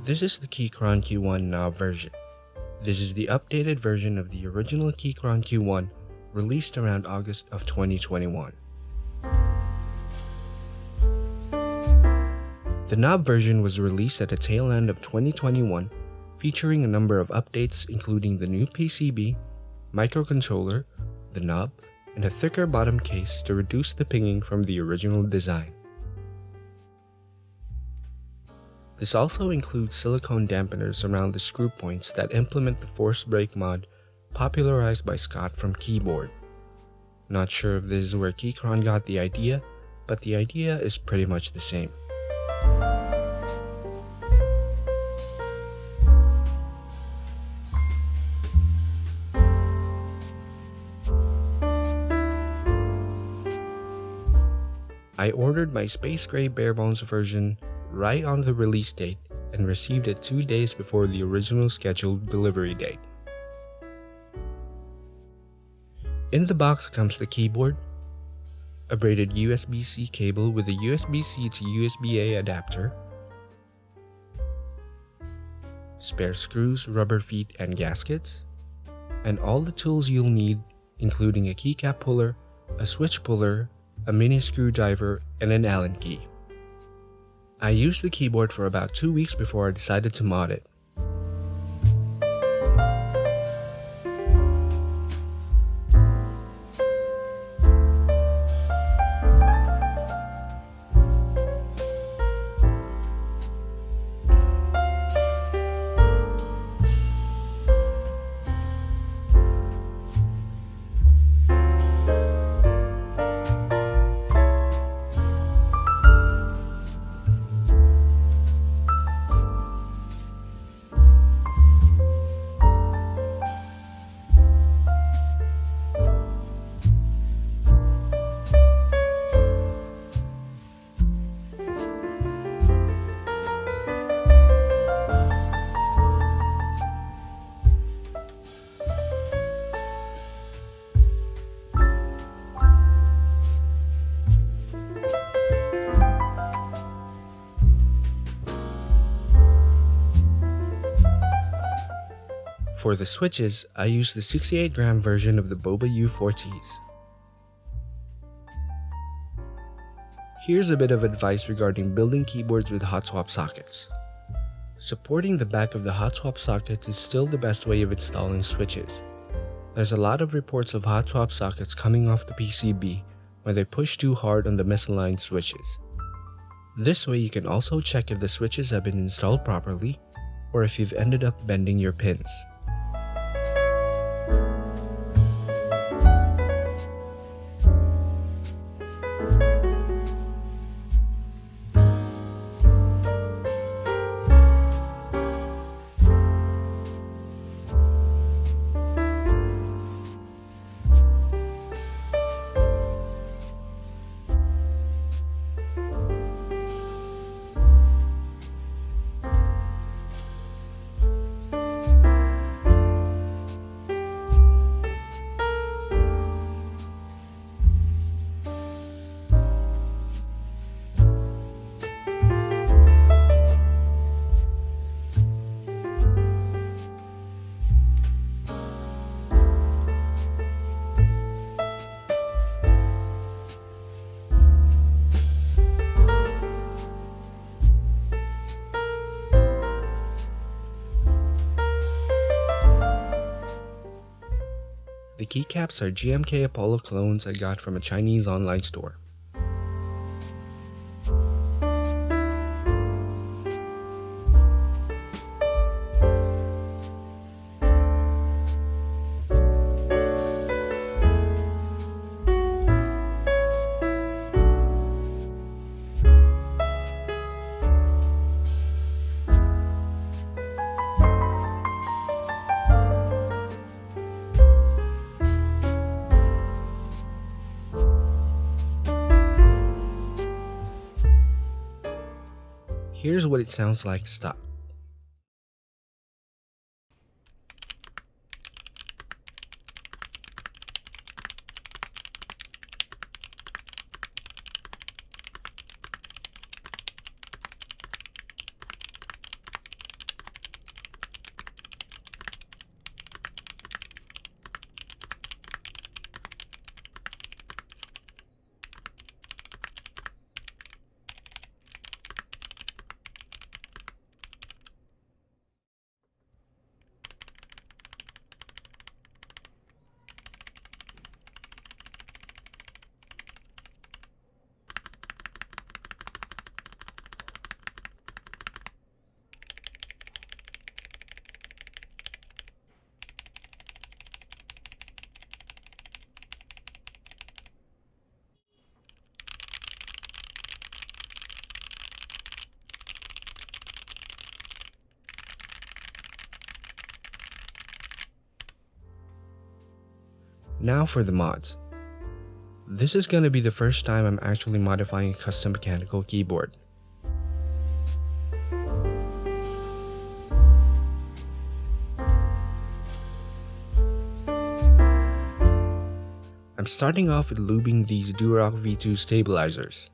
This is the Keychron Q1 knob version. This is the updated version of the original Keychron Q1 released around August of 2021. The knob version was released at the tail end of 2021, featuring a number of updates including the new PCB, microcontroller, the knob, and a thicker bottom case to reduce the pinging from the original design. This also includes silicone dampeners around the screw points that implement the force brake mod popularized by Scott from Keyboard. Not sure if this is where Keychron got the idea, but the idea is pretty much the same. I ordered my space gray barebones version right on the release date and received it 2 days before the original scheduled delivery date. In the box comes the keyboard, a braided USB-C cable with a USB-C to USB-A adapter, spare screws, rubber feet, and gaskets, and all the tools you'll need, including a keycap puller, a switch puller, a mini screwdriver, and an Allen key. I used the keyboard for about 2 weeks before I decided to mod it. For the switches, I used the 68-gram version of the Boba U4Ts. Here's a bit of advice regarding building keyboards with hot swap sockets. Supporting the back of the hot swap sockets is still the best way of installing switches. There's a lot of reports of hot swap sockets coming off the PCB when they push too hard on the misaligned switches. This way you can also check if the switches have been installed properly or if you've ended up bending your pins. The keycaps are GMK Apollo clones I got from a Chinese online store. Here's what it sounds like stock. Now for the mods. This is going to be the first time I'm actually modifying a custom mechanical keyboard. I'm starting off with lubing these Durock V2 stabilizers.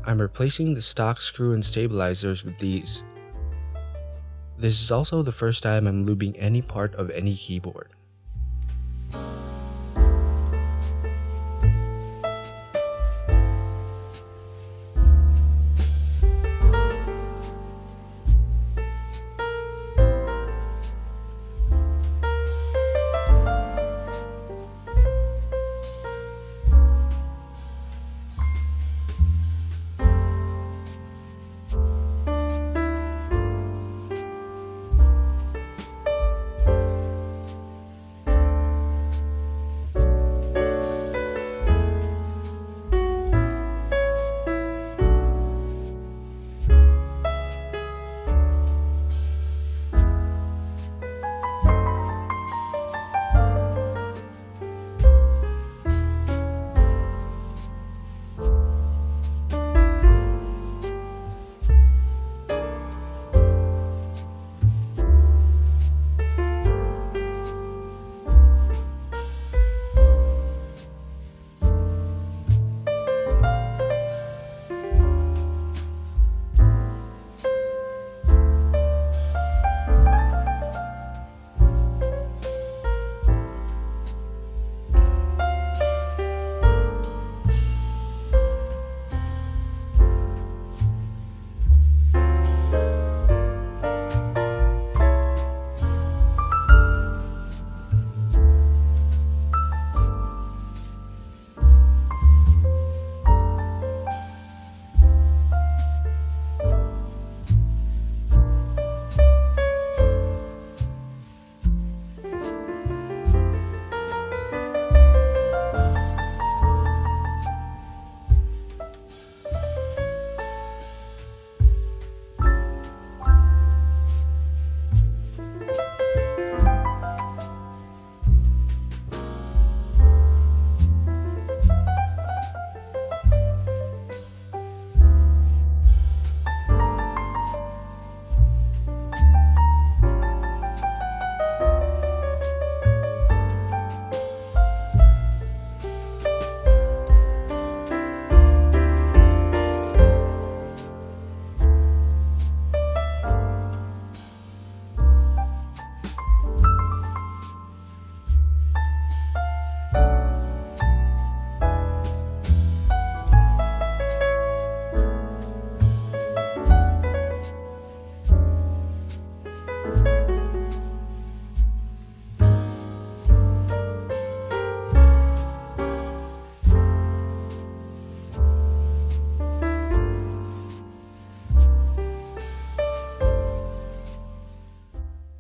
I'm replacing the stock screw and stabilizers with these. This is also the first time I'm lubing any part of any keyboard.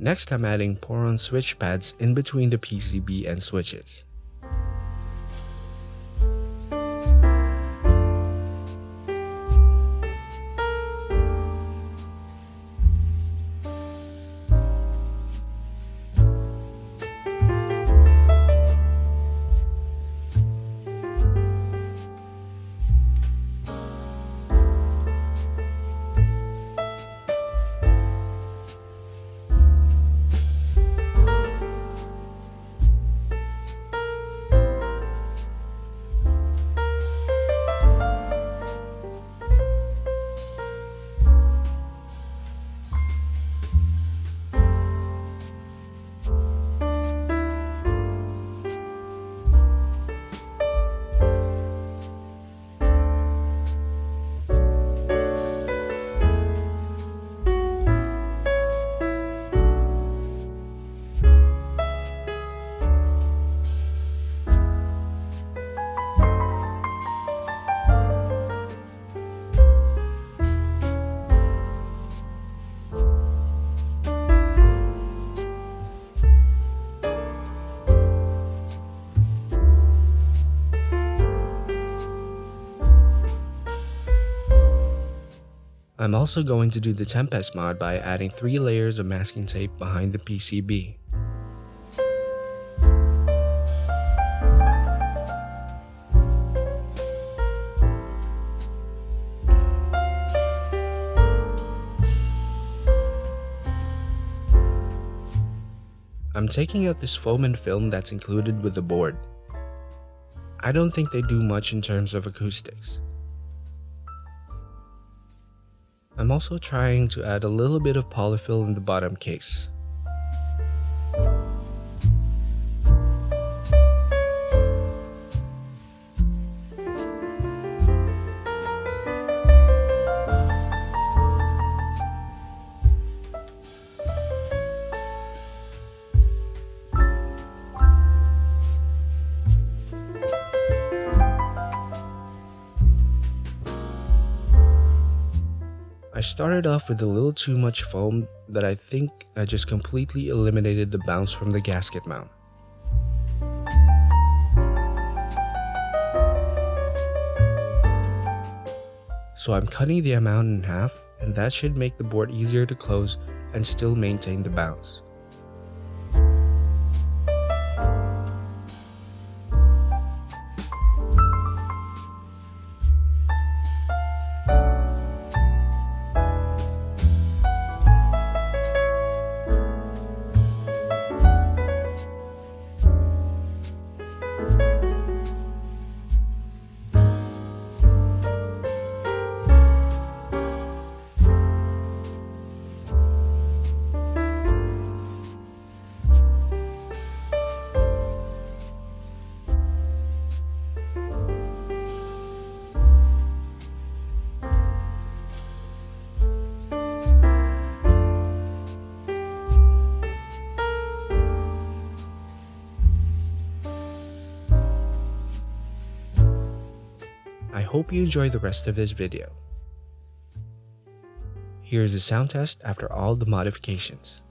Next, I'm adding pour-on switch pads in between the PCB and switches. I'm also going to do the Tempest mod by adding 3 layers of masking tape behind the PCB. I'm taking out this foam and film that's included with the board. I don't think they do much in terms of acoustics. I'm also trying to add a little bit of polyfill in the bottom case. I started off with a little too much foam that I think I just completely eliminated the bounce from the gasket mount. So I'm cutting the amount in half, and that should make the board easier to close and still maintain the bounce. I hope you enjoy the rest of this video. Here is the sound test after all the modifications.